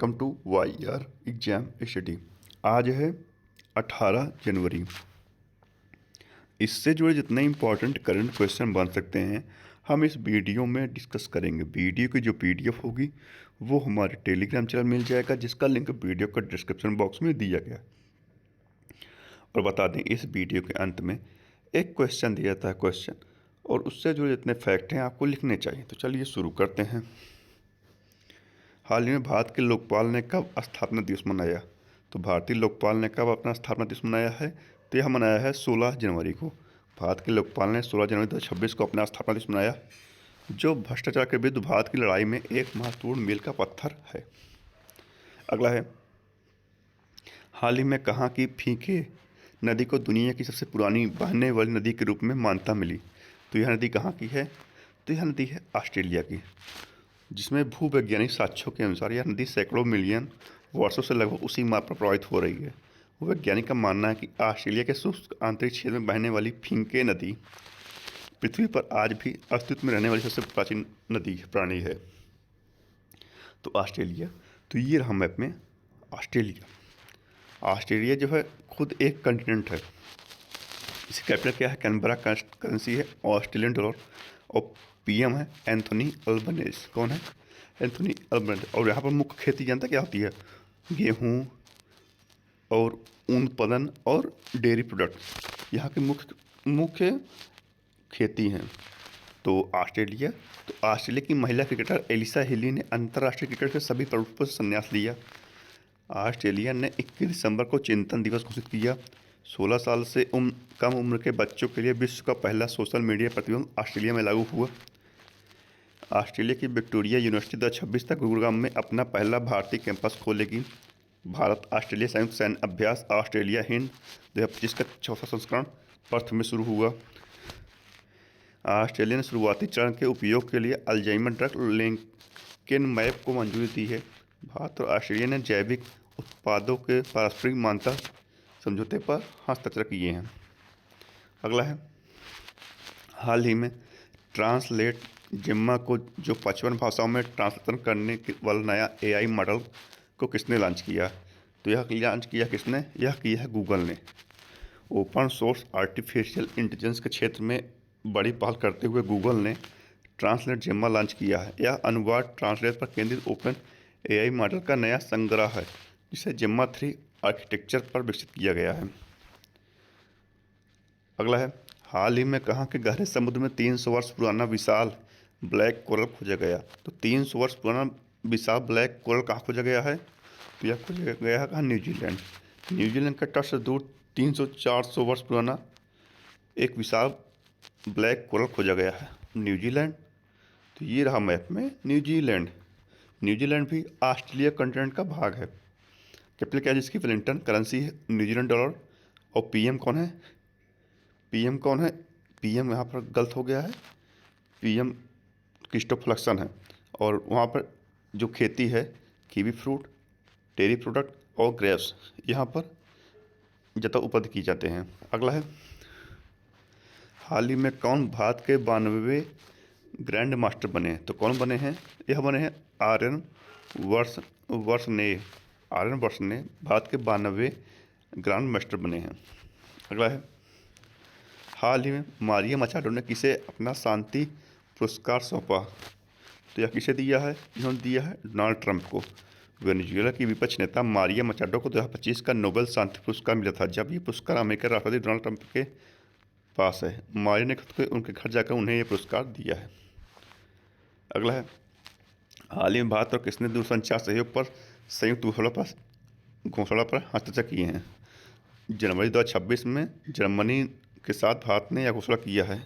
Welcome to Y R exam study. आज है 18 जनवरी। इससे जुड़े जितने इम्पोर्टेंट करंट क्वेश्चन बन सकते हैं हम इस वीडियो में डिस्कस करेंगे। वीडियो की जो पीडीएफ होगी वो हमारे टेलीग्राम चैनल मिल जाएगा, जिसका लिंक वीडियो का डिस्क्रिप्शन बॉक्स में दिया गया है। और बता दें, इस वीडियो के अंत में एक क्वेश्चन दिया था क्वेश्चन, और उससे जुड़े जितने फैक्ट हैं आपको लिखने चाहिए। तो चलिए शुरू करते हैं। हाल ही में भारत के लोकपाल ने कब स्थापना दिवस मनाया? तो भारतीय लोकपाल ने कब अपना स्थापना दिवस मनाया है? तो यह मनाया है 16 जनवरी को। भारत के लोकपाल ने 16 जनवरी 2026 को अपना स्थापना दिवस मनाया, जो भ्रष्टाचार के विरुद्ध भारत की लड़ाई में एक महत्वपूर्ण मील का पत्थर है। अगला है, हाल ही में कहाँ की फीके नदी को दुनिया की सबसे पुरानी बहने वाली नदी के रूप में मान्यता मिली? तो यह नदी कहाँ की है? तो यह नदी है ऑस्ट्रेलिया की, जिसमें भूवैज्ञानिक साक्ष्यों के अनुसार यह नदी सैकड़ों मिलियन वर्षों से लगभग उसी मार्ग पर प्रवाहित हो रही है। वैज्ञानिक का मानना है कि ऑस्ट्रेलिया के शुष्क आंतरिक क्षेत्र में बहने वाली फिंके नदी पृथ्वी पर आज भी अस्तित्व में रहने वाली सबसे प्राचीन नदी प्राणी है। तो ऑस्ट्रेलिया, तो ये रहा मैप में ऑस्ट्रेलिया। ऑस्ट्रेलिया जो है खुद एक कॉन्टिनेंट है। इसकी कैपिटल क्या है? कैनबरा। करेंसी है ऑस्ट्रेलियन डॉलर, और पीएम है एंथोनी अल्बनेज़। कौन है? एंथोनी अल्बनेज़। और यहाँ पर मुख्य खेती जनता क्या होती है? गेहूँ और ऊन उत्पादन और डेयरी प्रोडक्ट यहाँ की मुख्य खेती हैं। तो ऑस्ट्रेलिया की महिला क्रिकेटर एलिसा हिली ने अंतर्राष्ट्रीय क्रिकेट के सभी प्रभुत्व से संन्यास लिया। ऑस्ट्रेलिया ने 21 दिसंबर को चिंतन दिवस घोषित किया। 16 साल से कम उम्र के बच्चों के लिए विश्व का पहला सोशल मीडिया प्रतिबंध ऑस्ट्रेलिया में लागू हुआ। ऑस्ट्रेलिया की विक्टोरिया यूनिवर्सिटी 2026 तक गुरुग्राम में अपना पहला भारतीय कैंपस खोलेगी। भारत ऑस्ट्रेलिया संयुक्त सैन्य अभ्यास ऑस्ट्रेलिया हिंद 2025 का चौथा संस्करण पर्थ में शुरू हुआ। ऑस्ट्रेलिया ने शुरुआती चरण के उपयोग के लिए अल्जाइमर ड्रग लेकेनमैब को मंजूरी दी है। भारत और ऑस्ट्रेलिया ने जैविक उत्पादों के पारस्परिक मान्यता समझौते पर हस्ताक्षर किए हैं। अगला है, हाल ही में ट्रांसलेट जिम्मा को जो 55 भाषाओं में ट्रांसलेशन करने वाला नया एआई मॉडल को किसने लॉन्च किया? तो यह लॉन्च किया किसने? यह किया है गूगल ने। ओपन सोर्स आर्टिफिशियल इंटेलिजेंस के क्षेत्र में बड़ी पहल करते हुए गूगल ने ट्रांसलेट जिम्मा लॉन्च किया है। यह अनुवाद ट्रांसलेट पर केंद्रित ओपन एआई मॉडल का नया संग्रह है, जिसे जिम्मा 3 आर्किटेक्चर पर विकसित किया गया है। अगला है, हाल ही में कहाँ के गहरे समुद्र में 300 वर्ष पुराना विशाल ब्लैक कोरल खोजा गया? तो 300 वर्ष पुराना विशाल ब्लैक कोरल कहाँ खोजा गया है? तो यह खोजा गया है कहाँ? न्यूजीलैंड। न्यूजीलैंड के तट से दूर 300-400 वर्ष पुराना एक विशाल ब्लैक कोरल खोजा गया है न्यूजीलैंड। तो ये रहा मैप में न्यूजीलैंड। न्यूजीलैंड भी ऑस्ट्रेलिया कॉन्टिनेंट का भाग है। कैपिटल क्या है जिसकी? वेलिंगटन। करेंसी है न्यूजीलैंड डॉलर। और पीएम कौन है? पीएम यहाँ पर गलत हो गया है। पीएम क्रिस्टोफर है। और वहाँ पर जो खेती है कीवी फ्रूट, डेयरी प्रोडक्ट और ग्रेप्स यहाँ पर ज़्यादा उपज की जाते हैं। अगला है, हाल ही में कौन भारत के 92वें ग्रैंड मास्टर बने? तो कौन बने हैं? यह बने हैं आर्यन वर्ष ने भारत के 92वें ग्रैंड मास्टर बने हैं। अगला है, हाल ही में मारिया मचाडो ने किसे अपना शांति पुरस्कार सौंपा? तो यह किसे दिया है? इन्होंने दिया है डोनाल्ड ट्रंप को। वेनेजुएला की विपक्ष नेता मारिया मचाडो को 2025 का नोबेल शांति पुरस्कार मिला था, जब ये पुरस्कार अमेरिकी राष्ट्रपति डोनाल्ड ट्रंप के पास है। मारिया ने खुद को उनके घर जाकर उन्हें यह पुरस्कार दिया है। अगला है, हाल ही में भारत और किसने दूरसंचार सहयोग पर संयुक्त घोषणा पर हस्ताक्षर किए हैं? जनवरी 2026 में जर्मनी के साथ भारत ने यह घोषणा किया है।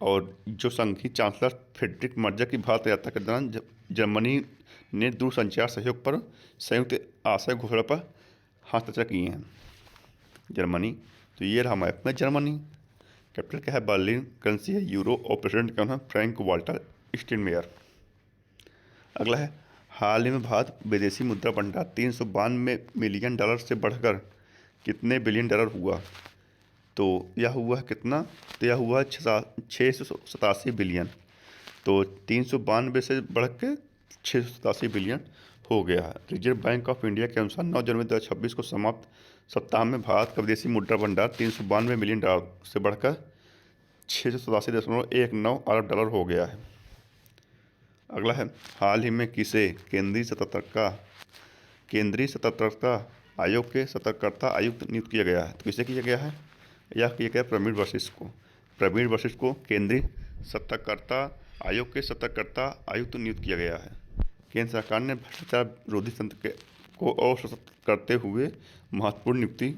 और जो संघीय चांसलर फ्रेडरिक मर्ज की भारत यात्रा के दौरान जर्मनी ने दूरसंचार सहयोग पर संयुक्त आशय घोषणा पर हस्ताक्षर किए हैं जर्मनी। तो ये रहा मैप में जर्मनी। कैपिटल क्या है? बर्लिन। करेंसी है यूरो। और प्रेसिडेंट कौन है? Frank Walter Steinmeier. अगला है, हाल ही में भारत विदेशी मुद्रा भंडार 392 मिलियन डॉलर से बढ़कर कितने बिलियन डॉलर हुआ? तो यह हुआ है कितना? तो यह हुआ है 687 बिलियन। तो 392 से बढ़ के 687 बिलियन हो गया है। रिजर्व बैंक ऑफ इंडिया के अनुसार 9 जनवरी 2026 को समाप्त सप्ताह में भारत का विदेशी मुद्रा भंडार $392 मिलियन से बढ़कर $687.19 अरब हो गया है। अगला है, हाल ही में किसे केंद्रीय सतर्कता आयोग के सतर्कता आयुक्त नियुक्त किया गया है? तो किसे किया गया है? यह किया गया प्रवीण वशिष्ठ को केंद्रीय सतर्कता आयोग के सतर्कता आयुक्त नियुक्त किया गया है। केंद्र सरकार ने भ्रष्टाचार विरोधी तंत्र को और सशक्त करते हुए महत्वपूर्ण नियुक्ति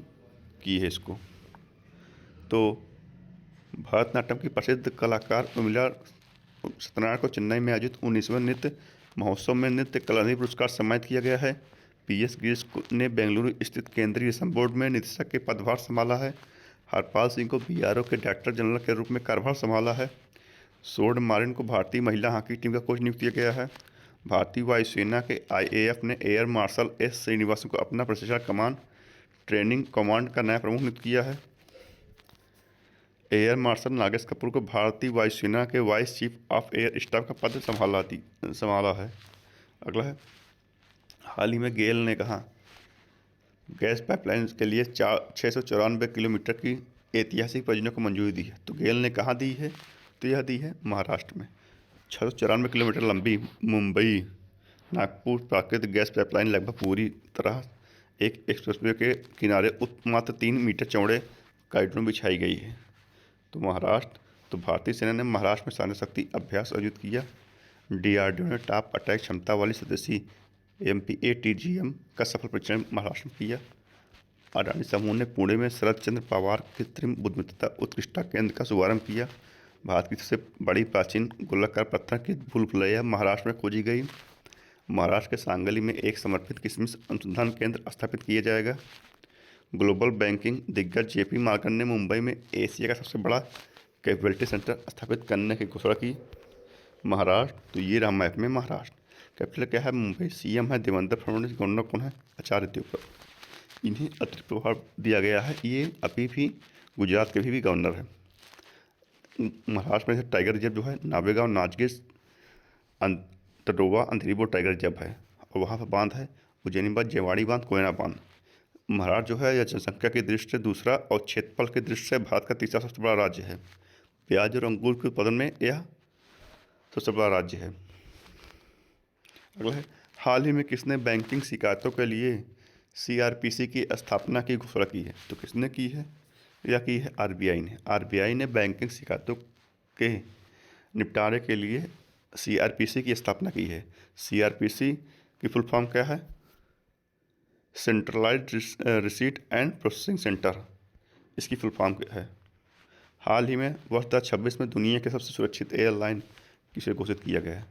की है इसको। तो भरतनाट्यम की प्रसिद्ध कलाकार उर्मिला सत्यनारायण को चेन्नई में आयोजित 19वें नृत्य महोत्सव में नृत्य कलानिधि पुरस्कार सम्मानित किया गया है। PS गिरीश ने बेंगलुरु स्थित केंद्रीय श्रम बोर्ड में निदेशक के पदभार संभाला है। हरपाल सिंह को BRO के डायरेक्टर जनरल के रूप में कार्यभार संभाला है। स्वर्ण मार्टिन को भारतीय महिला हॉकी टीम का कोच नियुक्त किया गया है। भारतीय वायुसेना के IAF ने एयर मार्शल S श्रीनिवासन को अपना प्रशिक्षण कमान ट्रेनिंग कमांड का नया प्रमुख नियुक्त किया है। एयर मार्शल नागेश कपूर को भारतीय वायुसेना के vice chief of air staff का पद संभाला है। अगला है, हाल ही में गेल ने कहा गैस पाइपलाइन के लिए 694 किलोमीटर की ऐतिहासिक परियोजना को मंजूरी दी है। तो गेल ने कहाँ दी है? तो यह दी है महाराष्ट्र में। 694 किलोमीटर लंबी मुंबई नागपुर प्राकृतिक गैस पाइपलाइन लगभग पूरी तरह एक एक्सप्रेसवे के किनारे मात्र 3 मीटर चौड़े कॉरिडोर में बिछाई गई है। तो भारतीय सेना ने महाराष्ट्र में सैन्य शक्ति अभ्यास आयोजित किया। DRDO ने टॉप अटैक क्षमता वाली स्वदेशी MPATGM का सफल परीक्षण महाराष्ट्र में किया। अडानी समूह ने पुणे में शरद चंद्र पवार कृत्रिम बुद्धिमत्ता उत्कृष्टता केंद्र का शुभारंभ किया। भारत की सबसे बड़ी प्राचीन गोलाकार पत्थर की भूलभुलैया महाराष्ट्र में खोजी गई। महाराष्ट्र के सांगली में एक समर्पित किशमिश अनुसंधान केंद्र स्थापित किया जाएगा। ग्लोबल बैंकिंग दिग्गज JP मॉर्गन ने मुंबई में एशिया का सबसे बड़ा कैपिटल सेंटर स्थापित करने की घोषणा की। महाराष्ट्र, तो ये रहा मैप में महाराष्ट्र। कैपिटल क्या है? मुंबई। CM है देवेंद्र फडणवीस। गवर्नर कौन है? आचार्य देवव्रत। इन्हें अतिरिक्त प्रभार दिया गया है। ये अभी भी गुजरात के भी गवर्नर है। महाराष्ट्र में टाइगर रिजर्व जो है नावेगांव नाचगीर तडोवा अंधेरी वो टाइगर रिजर्व है। और वहाँ पर बांध है उज्जैनी बांध, जेवाड़ी बांध, कोयना बांध। महाराष्ट्र जो है यह जनसंख्या की दृष्टि से दूसरा और क्षेत्रफल की दृष्टि से भारत का तीसरा सबसे बड़ा राज्य है। प्याज और अंगूर के उत्पादन में यह सबसे बड़ा राज्य है। अगला है, हाल ही में किसने बैंकिंग शिकायतों के लिए CRPC की स्थापना की घोषणा की है? तो किसने की है? यह की है RBI ने। RBI ने बैंकिंग शिकायतों के निपटारे के लिए CRPC की स्थापना की है। CRPC की फुल फॉर्म क्या है? Centralised receipt and processing centre, इसकी फुल फॉर्म है। हाल ही में वर्ष 2026 में दुनिया के सबसे सुरक्षित एयरलाइन किसे घोषित किया गया है?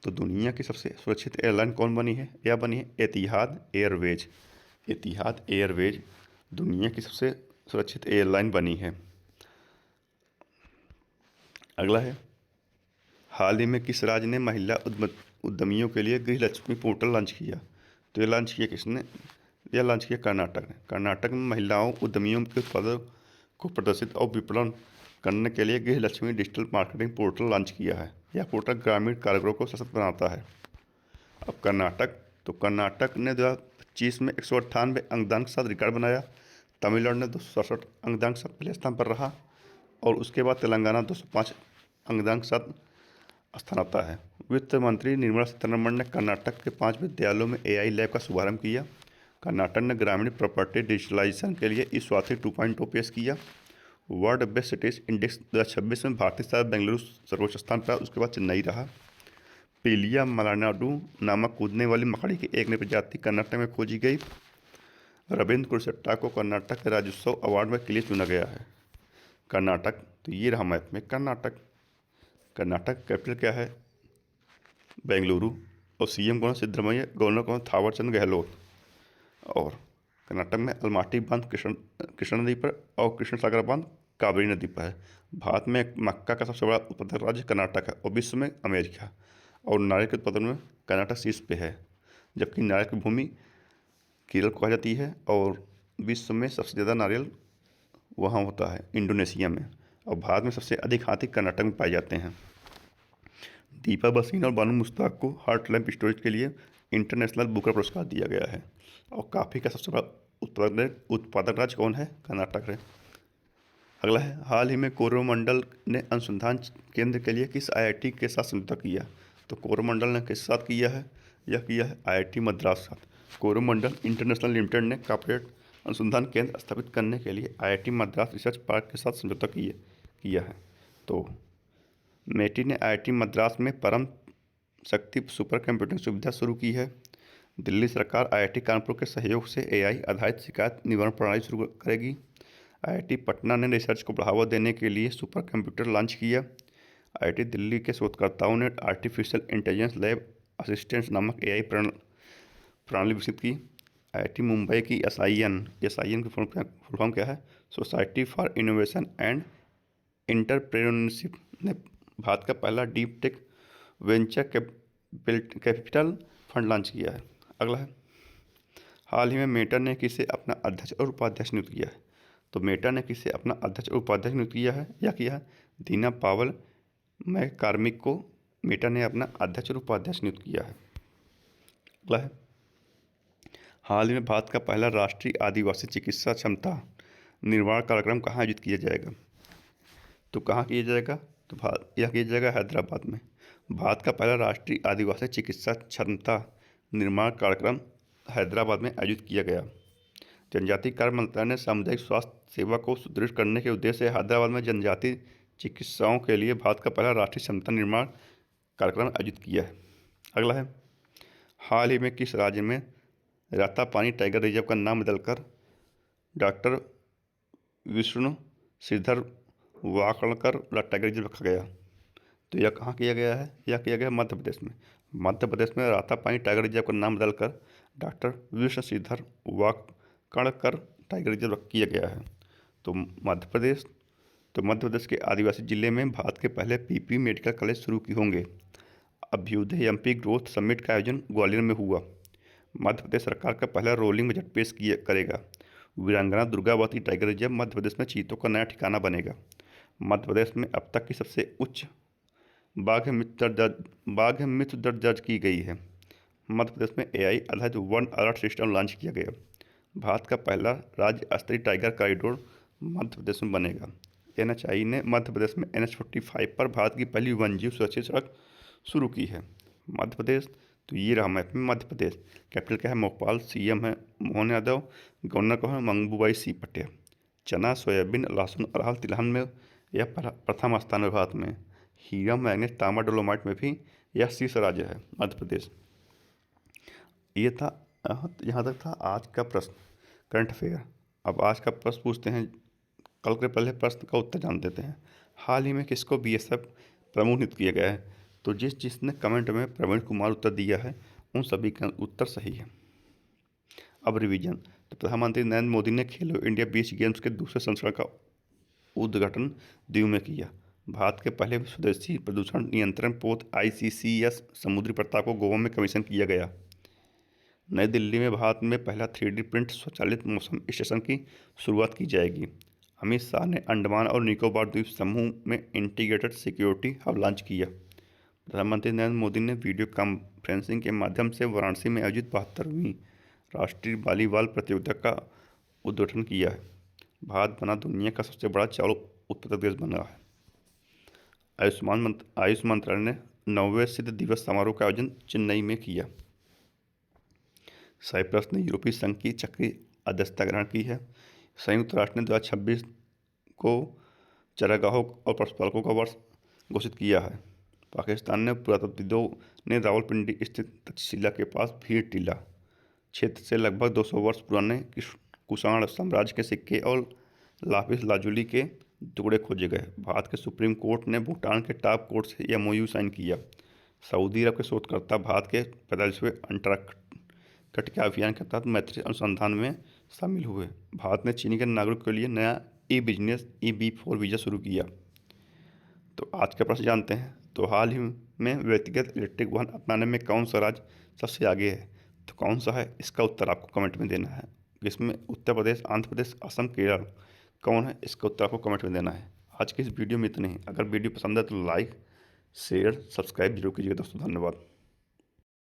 तो दुनिया की सबसे सुरक्षित एयरलाइन कौन बनी है? यह बनी है एतिहाद एयरवेज। एतिहाद एयरवेज दुनिया की सबसे सुरक्षित एयरलाइन बनी है। अगला है, हाल ही में किस राज्य ने महिला उद्यमियों के लिए गृहलक्ष्मी पोर्टल लॉन्च किया? तो ये लॉन्च किया किसने? यह लॉन्च किया कर्नाटक ने। कर्नाटक में महिलाओं उद्यमियों के उत्पादों को प्रदर्शित और विपणन करने के लिए गृहलक्ष्मी डिजिटल मार्केटिंग पोर्टल लॉन्च किया है। यह पोर्टल ग्रामीण कारीगरों को सशक्त बनाता है। अब कर्नाटक ने 2025 में 198 अंकदान के साथ रिकॉर्ड बनाया। तमिलनाडु ने 267 अंकदान के साथ पहले स्थान पर रहा और उसके बाद तेलंगाना 205 अंकदान के साथ स्थान आता है। वित्त मंत्री निर्मला सीतारमण ने कर्नाटक के 5 विद्यालयों में AI लैब का शुभारंभ किया। कर्नाटक ने ग्रामीण प्रॉपर्टी डिजिटलाइजेशन के लिए ई-स्वाति 2.0 पेश किया। वर्ल्ड बेस्ट सिटीज इंडेक्स 2026 में भारतीय शहर बेंगलुरु सर्वोच्च स्थान पर, उसके बाद चेन्नई रहा। पीलिया मलानाडू नामक कूदने वाली मकड़ी की एक नई प्रजाति कर्नाटक में खोजी गई। रविंद्र कुलशेट्टा को कर्नाटक राज्योत्सव अवार्ड में के लिए चुना गया है। कर्नाटक, तो ये रहा मैप में कर्नाटक। कैपिटल क्या है? बेंगलुरु। और CM कौन? सिद्धरमैया। गवर्नर कौन? थावर चंद गहलोत। और कर्नाटक में अलमाटी बांध कृष्णा नदी पर और कृष्ण सागर बांध कावेरी नदी पर है। भारत में मक्का का सबसे बड़ा उत्पादक राज्य कर्नाटक है और विश्व में अमेरिका। और नारियल के उत्पादन में कर्नाटक शीर्ष पे है, जबकि नारियल की भूमि केरल को कहा जाती है और विश्व में सबसे ज़्यादा नारियल वहाँ होता है इंडोनेशिया में। और भारत में सबसे अधिक हाथी कर्नाटक में पाए जाते हैं। दीपा बसीन और बानू मुश्ताक को हॉट लैंप स्टोरेज के लिए इंटरनेशनल बुकर पुरस्कार दिया गया है। और कॉफ़ी का सबसे बड़ा उत्पादक राज्य कौन है? कर्नाटक है। अगला है, हाल ही में कोरोमंडल ने अनुसंधान केंद्र के लिए किस आईआईटी के साथ समझौता किया? तो कोरोमंडल ने किस साथ किया है? यह किया है आईआईटी मद्रास साथ। कोरोमंडल इंटरनेशनल लिमिटेड ने कॉर्पोरेट अनुसंधान केंद्र स्थापित करने के लिए आईआईटी मद्रास रिसर्च पार्क के साथ समझौता किया है। तो मेटी ने आईआईटी मद्रास में परम शक्ति सुपर कंप्यूटिंग सुविधा शुरू की है। दिल्ली सरकार आईआईटी कानपुर के सहयोग से एआई आधारित शिकायत निवारण प्रणाली शुरू करेगी। आईआईटी पटना ने रिसर्च को बढ़ावा देने के लिए सुपर कंप्यूटर लॉन्च किया। आईआईटी दिल्ली के शोधकर्ताओं ने आर्टिफिशियल इंटेलिजेंस लैब असिस्टेंस नामक एआई प्रणाली विकसित की। आईआईटी मुंबई की एसआईएन की फुल फॉर्म क्या है? Society for innovation and entrepreneurship ने भारत का पहला deep tech venture capital fund launch किया है। अगला है, हाल ही में मेटा ने किसे अपना अध्यक्ष और उपाध्यक्ष नियुक्त किया है? तो मेटा ने किसे अपना अध्यक्ष और उपाध्यक्ष नियुक्त किया है? या किया है दीना पावल मैककॉर्मिक को मेटा ने अपना अध्यक्ष और उपाध्यक्ष नियुक्त किया है। अगला है, हाल ही में भारत का पहला राष्ट्रीय आदिवासी चिकित्सा क्षमता निर्माण कार्यक्रम कहाँ आयोजित किया जाएगा? तो कहाँ किया जाएगा? तो यह किया जाएगा हैदराबाद में। भारत का पहला राष्ट्रीय आदिवासी चिकित्सा क्षमता निर्माण कार्यक्रम हैदराबाद में आयोजित किया गया। जनजातीय कार्य मंत्रालय ने सामुदायिक स्वास्थ्य सेवा को सुदृढ़ करने के उद्देश्य से हैदराबाद में जनजातीय चिकित्साओं के लिए भारत का पहला राष्ट्रीय क्षमता निर्माण कार्यक्रम आयोजित किया है। अगला है, हाल ही में किस राज्य में रातापानी टाइगर रिजर्व का नाम बदलकर doctor Vishnu Shridhar Wakankar tiger reserve रखा गया? तो यह कहाँ किया गया है? यह किया गया मध्य प्रदेश में। मध्य प्रदेश में रातापानी टाइगर रिजर्व का नाम बदलकर doctor Vishnu Shridhar Wakankar tiger reserve किया गया है। तो मध्य प्रदेश के आदिवासी जिले में भारत के पहले पीपी मेडिकल कॉलेज शुरू होंगे। अभ्युदय एमपी ग्रोथ समिट का आयोजन ग्वालियर में हुआ। मध्य प्रदेश सरकार का पहला रोलिंग बजट पेश करेगा। वीरांगना दुर्गावती टाइगर रिजर्व मध्य प्रदेश में चीतों का नया ठिकाना बनेगा। मध्य प्रदेश में अब तक की सबसे उच्च बाघ मृत्यु दर दर्ज की गई है। मध्य प्रदेश में एआई आधारित वन अलर्ट सिस्टम लॉन्च किया गया। भारत का पहला राज्य स्तरीय टाइगर कॉरिडोर मध्य प्रदेश में बनेगा। एनएचआई ने मध्य प्रदेश में NH-45 पर भारत की पहली वन्यजीव सुरक्षित सड़क शुरू की है। मध्य प्रदेश, तो ये रहा मैप में मध्य प्रदेश। कैपिटल क्या है? भोपाल। सीएम है मोहन यादव। गवर्नर को है मंगूबाई सी पटेल। चना, सोयाबीन, लहसुन, अरहर, तिलहन में यह प्रथम स्थान है भारत में। हीरा, मैग्नीज, तांबा, डोलोमाइट में भी यह शीर्ष राज्य है मध्य प्रदेश। ये था, यहाँ तक था आज का प्रश्न करंट अफेयर। अब आज का प्रश्न पूछते हैं, कल के पहले प्रश्न का उत्तर जान देते हैं। हाल ही में किसको बीएसएफ प्रमुख नियुक्त किया गया है? तो जिसने कमेंट में प्रवीण कुमार उत्तर दिया है उन सभी का उत्तर सही है। अब रिवीजन। तो प्रधानमंत्री नरेंद्र मोदी ने खेलो इंडिया बीच गेम्स के दूसरे संस्करण का उद्घाटन दीव में किया। भारत के पहले स्वदेशी प्रदूषण नियंत्रण पोत ICCS समुद्री प्रताप को गोवा में कमीशन किया गया। नई दिल्ली में भारत में पहला 3D प्रिंट स्वचालित मौसम स्टेशन की शुरुआत की जाएगी। अमित शाह ने अंडमान और निकोबार द्वीप समूह में इंटीग्रेटेड सिक्योरिटी हब लॉन्च किया। प्रधानमंत्री नरेंद्र मोदी ने वीडियो कॉन्फ्रेंसिंग के माध्यम से वाराणसी में आयोजित 72वीं राष्ट्रीय वॉलीबॉल प्रतियोगिता का उद्घाटन किया है। भारत बना दुनिया का सबसे बड़ा चावल उत्पादक देश बना है। आयुष मंत्रालय ने 9वें सिद्ध दिवस समारोह का आयोजन चेन्नई में किया। साइप्रस ने यूरोपीय संघ की चक्रीय अध्यक्षता ग्रहण की है। संयुक्त राष्ट्र ने 2026 को चरागाहों और पशुपालकों का वर्ष घोषित किया है। पाकिस्तान ने पुरातत्वविदों ने रावलपिंडी स्थित तक्षशिला के पास भीड़ टीला क्षेत्र से लगभग 200 वर्ष पुराने कुषाण साम्राज्य के सिक्के और लापिस लाजुली के टुकड़े खोजे गए। भारत के सुप्रीम कोर्ट ने भूटान के टॉप कोर्ट से MOU साइन किया। सऊदी अरब के शोधकर्ता भारत के 45वें अंटार्कटिका अभियान के तहत मैत्री अनुसंधान में शामिल हुए। भारत ने चीनी के नागरिक के लिए नया ई-बिजनेस EB4 वीज़ा शुरू किया। तो आज का प्रश्न जानते हैं। तो हाल ही में व्यक्तिगत इलेक्ट्रिक वाहन अपनाने में कौन सा राज्य सबसे आगे है? तो कौन सा है, इसका उत्तर आपको कमेंट में देना है। इसमें उत्तर प्रदेश, आंध्र प्रदेश, असम, केरल कौन है, इसका उत्तर आपको कमेंट में देना है। आज की इस वीडियो में इतना ही। अगर वीडियो पसंद है तो लाइक, शेयर, सब्सक्राइब जरूर कीजिएगा दोस्तों। धन्यवाद।